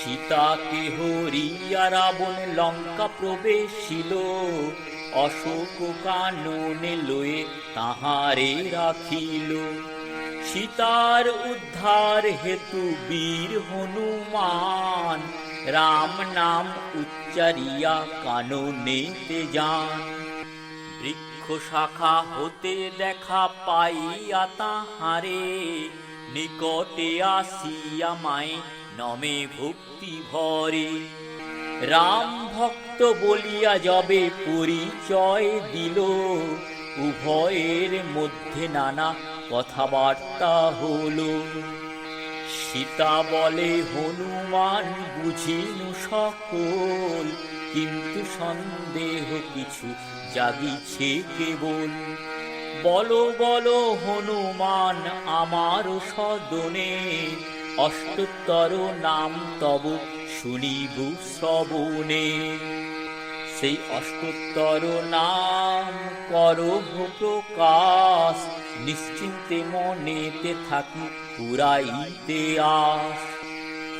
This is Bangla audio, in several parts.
সীতাকে হরিয়া রাবণ লঙ্কা প্রবেশিল, অশোক কাননে লয়ে তাহারে রাখিল। সীতার উদ্ধার হেতু বীর হনুমান, রাম নাম উচ্চারিয়া কাননেতে যান। বৃক্ষ শাখা হতে দেখা পাইয়া তাহারে, নিকটে আসিয়া মায়ে নমে ভক্তি ভরে। রাম ভক্ত বলিয়া যবে পরিচয় দিল, উভয়ের মধ্যে নানা কথাবার্তা হলো। সীতা বলে হনুমান বুঝিনু সকল, কিন্তু সন্দেহ কিছু জাগিছে কেবল। বলো বলো হনুমান আমার সদনে, অষ্টোত্তর নাম তব শুনিব শ্রবণে। সেই অষ্টোত্তর নাম করো প্রকাশ, নিশ্চিন্তে মনেতে থাকি পুরাইতে আস।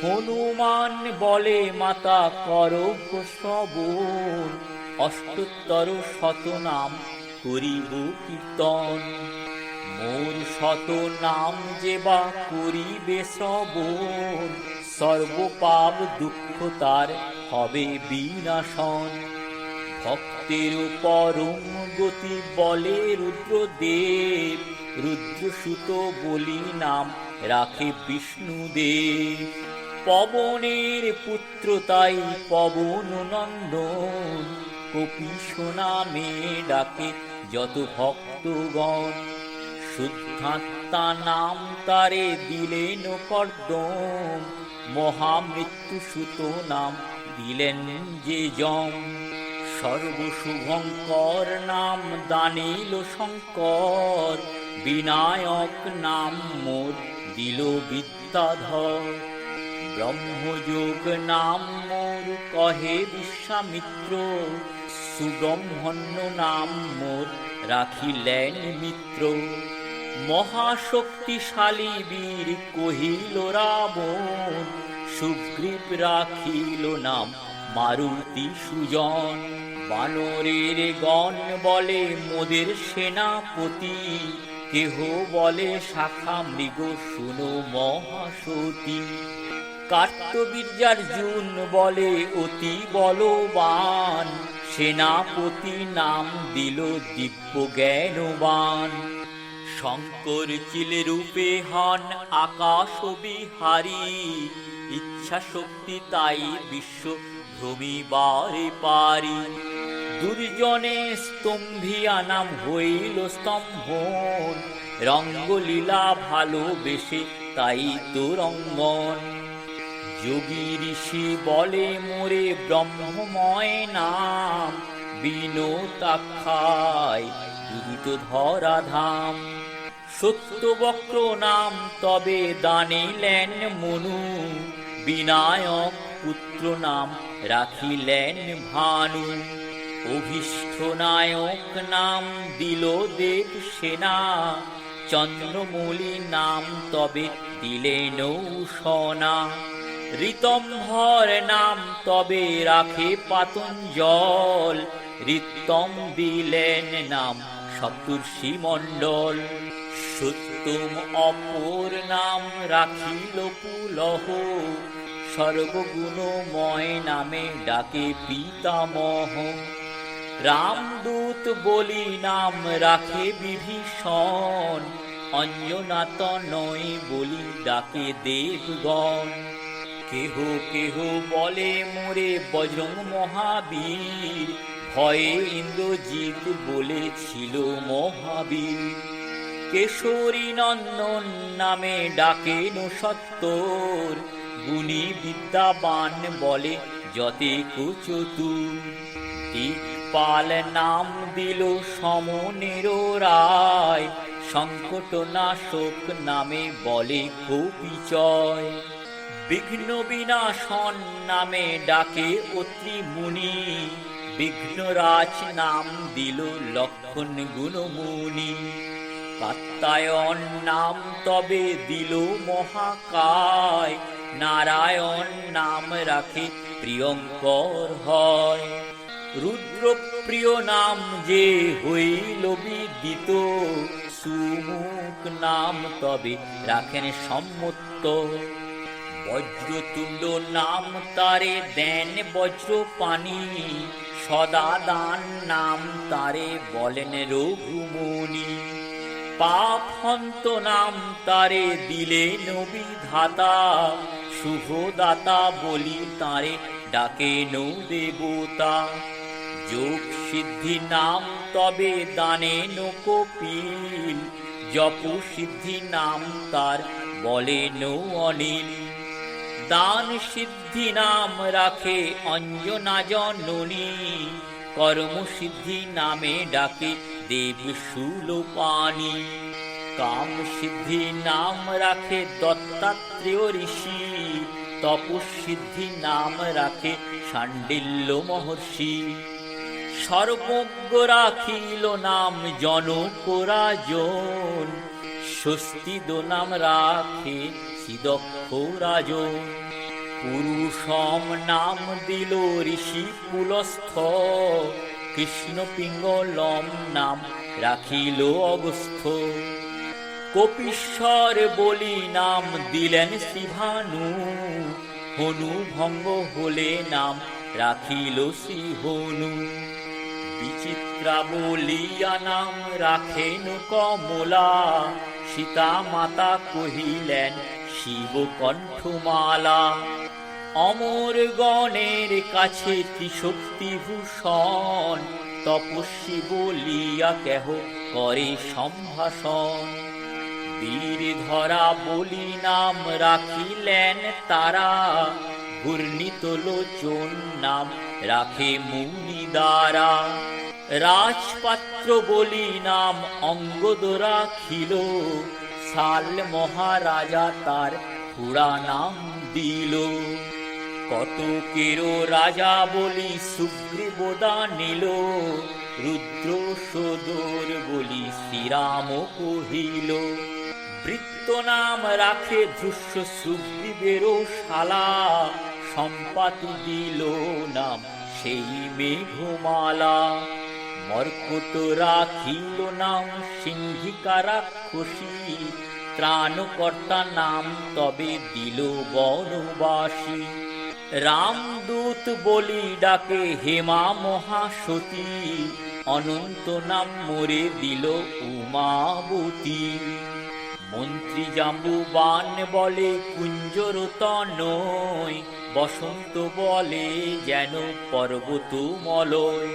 হনুমান বলে মাতা করো শ্রবণ, অষ্টোত্তর শতনাম করিব কীর্তন। মোর শত নাম যে বা করিবে শ্রবণ, সর্বপাপ দুঃখ তার হবে বিনাশন। ভক্তের পরম গতি বলে রুদ্রদেব, রুদ্রসুত বলি নাম রাখে বিষ্ণুদেব। পবনের পুত্র তাই পবন নন্দন, কপিশ নামে ডাকে যত ভক্তগণ। শুদ্ধাত্মা নাম তারে দিলেন কর্দম, মহামৃত্যু সুত নাম দিলেন যে যম। সর্বশুভঙ্কর নাম দানিল শঙ্কর, বিনায়ক নাম মোর দিল বিদ্যাধর। ব্রহ্মযোগ নাম মোর কহে বিশ্বামিত্র, সুব্রহ্মণ্য নাম মোর রাখিলেন মিত্র। মহাশক্তিশালী বীর কহিল রাবণ, সুগ্রীব রাখিল নাম মারুতি সুজন। বানরের গণ বলে মোদের সেনাপতি, কেহ বলে শাখা মৃগ শুনো মহাসতী। কার্তবীর্যার্জুন বলে অতি বলবান, সেনাপতি নাম দিল দিব্য জ্ঞানবান। শঙ্কর চিলে রূপে হন আকাশ বিহারী, ইচ্ছা শক্তি তাই বিশ্ব ভ্রমিবারে পারি। দুর্জনে স্তম্ভিয়া নাম হইল স্তম্ভন, রঙ্গলীলা ভালোবেসে তাই তো রঙ্গন। যোগী ঋষি বলে মোরে ব্রহ্মময় নাম, বিনোতাক্ষায় বিদিত ধরাধাম। সত্যবক্র নাম তবে দানিলেন মনু, বিনায়ক পুত্র নাম রাখিলেন ভানু। অভীষ্ঠ নায়ক নাম দিল দেব সেনা, চন্দ্রমৌলি নাম তবে দিলেন সনা। ঋতম্ভর নাম তবে রাখে পাতঞ্জল, ঋতম দিলেন নাম সপ্তর্ষি মণ্ডল। সত্যম অপর নাম রাখিল পুলহ, সর্বগুণময় নামে ডাকে পিতামহ। রামদূত বলি নাম রাখে বিভীষণ, অঞ্জনাতনয় বলি ডাকে দেবগণ। কেহ কেহ বলে মোরে বজরং মহাবীর, ভয়ে ইন্দ্রজিৎ বলেছিল মহাবীর। কেশরী নন্দন নামে ডাকেন সত্তর, গুণী বিদ্যাবান বলে যতে কুচতুর। দিকপাল নাম দিল সমনের রায়, সংকটনাশক নামে বলে কপিচয়। বিঘ্ন বিনাশন নামে ডাকে অত্রি মুনি, বিঘ্নরাজ নাম দিল লক্ষণ গুণমুনি। কাত্যায়ন নাম তবে দিল মহাকায়, নারায়ণ নাম রাখে প্রিয়ঙ্কর হয়। রুদ্রপ্রিয় নাম যে হইল বিদিত, সুমুখ নাম তবে রাখেন সম্মত। বজ্রতুণ্ড নাম তারে দেন বজ্র পানি, সদা দান নাম তারে বলেন রঘুমণি। পাপ হন্ত নাম তারে দিলেন বিধাতা, শুভদাতা বলি তারে ডাকেন দেবতা। যোগ সিদ্ধি নাম তবে দানেন কপিল, জপ সিদ্ধি নাম তার বলেন অনিল। দান সিদ্ধি নাম রাখে অঞ্জনা জননী, কর্ম সিদ্ধি নামে ডাকে দেব শূলপাণি। কাম সিদ্ধি নাম রাখে দত্তাত্রেয় ঋষি, তপসিদ্ধি নাম রাখে শাণ্ডিল্য মহর্ষি। সর্বজ্ঞ রাখিল নাম জনক রাজন, স্বস্তিদ নাম রাখে সিদক্ষ রাজন। পুরুষম নাম দিল ঋষি পুলস্থ, কৃষ্ণ পিঙ্গলম নাম রাখিল অগস্থ। কপীশ্বর বলি নাম দিলেন শ্রীভানু, হনু ভঙ্গ হলে নাম রাখিল শ্রীহনু। বিচিত্রা বলিয়া নাম রাখেন কমলা, সীতা মাতা কহিলেন শিব কণ্ঠমালা। অমর গণের কাছে ত্রিশক্তি ভূষণ, তপস্বী বলিয়া কেহ করে সম্ভাষণ। বীর ধরা বলি নাম রাখিলেন তারা, ঘূর্ণিত লোচন নাম রাখে মুনি দ্বারা। রাজপাত্র বলি নাম অঙ্গদ রাখিল, শাল মহারাজা তার পুরা নাম দিল। কতকেরও রাজা বলি সুগ্রীব দানিল, রুদ্র সদর বলি শ্রীরাম কহিল। বৃত্ত নাম রাখে ধৃষ্য সুগ্রীবেরও শালা, সম্পাতি দিল নাম সেই মেঘমালা। মর্কট রাখিল নাম সিংহিকা রাক্ষসী, ত্রাণকর্তা নাম তবে দিল বনবাসী। রামদূত বলি ডাকে হেমা মহাসতী, অনন্ত নাম মোরে দিল উমাবতী। মন্ত্রী জাম্বুবান বলে কুঞ্জর তনয়, বসন্ত বলে যেন পর্বত মলয়।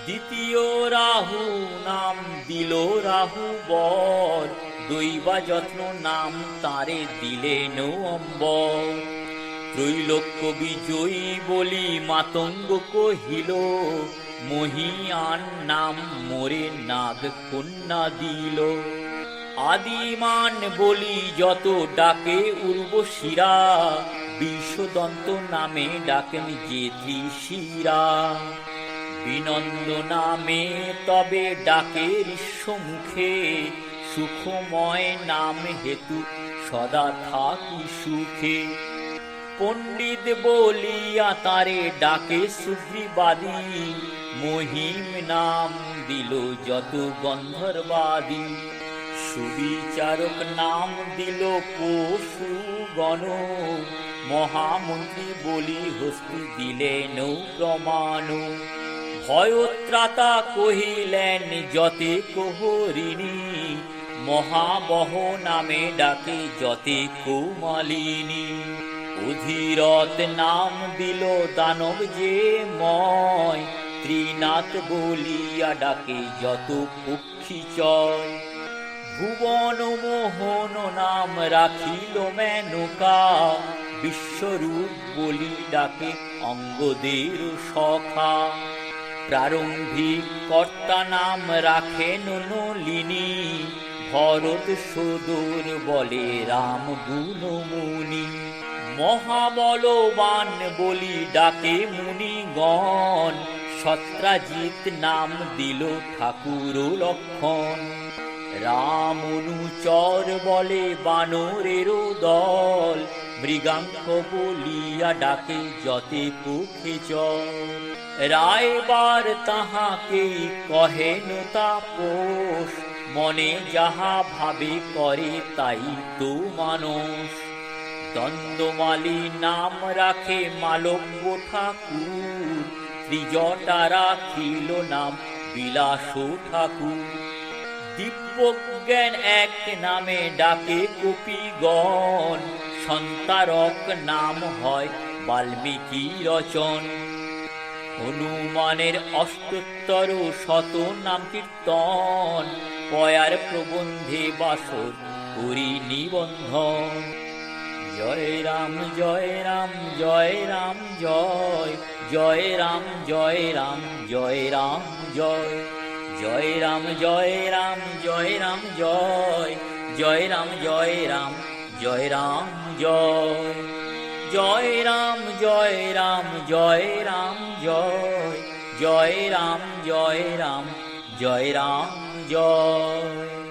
দ্বিতীয় রাহু নাম দিল রাহু বর, দৈবা যত্ন নাম তারে দিলেন অম্বর। ত্রৈলোক্য বিজয়ী বলি মাতঙ্গ কহিল, মহিয়ান নাম মোরে নাগ কন্যা দিল। আদিমান বলি যত ডাকে উর্বশিরা, বিষদন্ত নামে ডাকেন যে ত্রিশিরা। বিনন্দ নামে তবে ডাকে ঋষ্যমুখে, সুখময় নাম হেতু সদা থাকি সুখে। পণ্ডিত বলিয়া তারে ডাকে সুগ্রীবাদী, মহিম নাম দিল যত গন্ধর্বাদী। সুবিচারক নাম দিল পশু গণ, মহামন্ত্রী বলি হস্তি দিলেন প্রমাণ। ভয়ত্রাতা কহিলেন যতে কোহরিণী, মহাবহ নামে ডাকে যতে কোমালিনী। অধিরথ নাম দিল দানব যে ময়, ত্রিনাথ বলিয়া ডাকে যত পক্ষী চয়। ভুবন মোহন নাম রাখিল মেনকা, বিশ্বরূপ বলি ডাকে অঙ্গদের সখা। প্রারম্ভিক কর্তা নাম রাখেন নলিনী, ভরত সদর বলে রাম গুণমুনি। মহাবলবান বলি ডাকে মুনিগণ, সত্রাজিৎ নাম দিল ঠাকুর লক্ষণ। রাম অনুচর বলে বানরেরও দল, মৃগাঙ্ক বলিয়া ডাকে যতে পুখে চর। রায়বার তাহাকে কহেন তাপস, মনে যাহা ভাবে করে তাই তো মানুষ। দ্বন্দ্বমালী নাম রাখে মালব্য ঠাকুর, ত্রিজটা রাখিল নাম বিলাস ঠাকুর। দিব্যজ্ঞান এক নামে ডাকে কপিগণ, সন্তারক নাম হয় বাল্মীকি রচন। হনুমানের অষ্টোত্তর শত নাম কীর্তন, পয়ার প্রবন্ধে বাসর করি নিবন্ধন। জয় রাম জয় রাম জয় রাম জয়, জয় রাম জয় রাম জয় রাম জয়, জয় রাম জয় রাম জয় রাম জয়, জয় রাম জয় রাম জয় রাম জয়, জয় রাম জয় রাম জয় রাম জয়, জয় রাম জয় রাম জয় রাম জয়।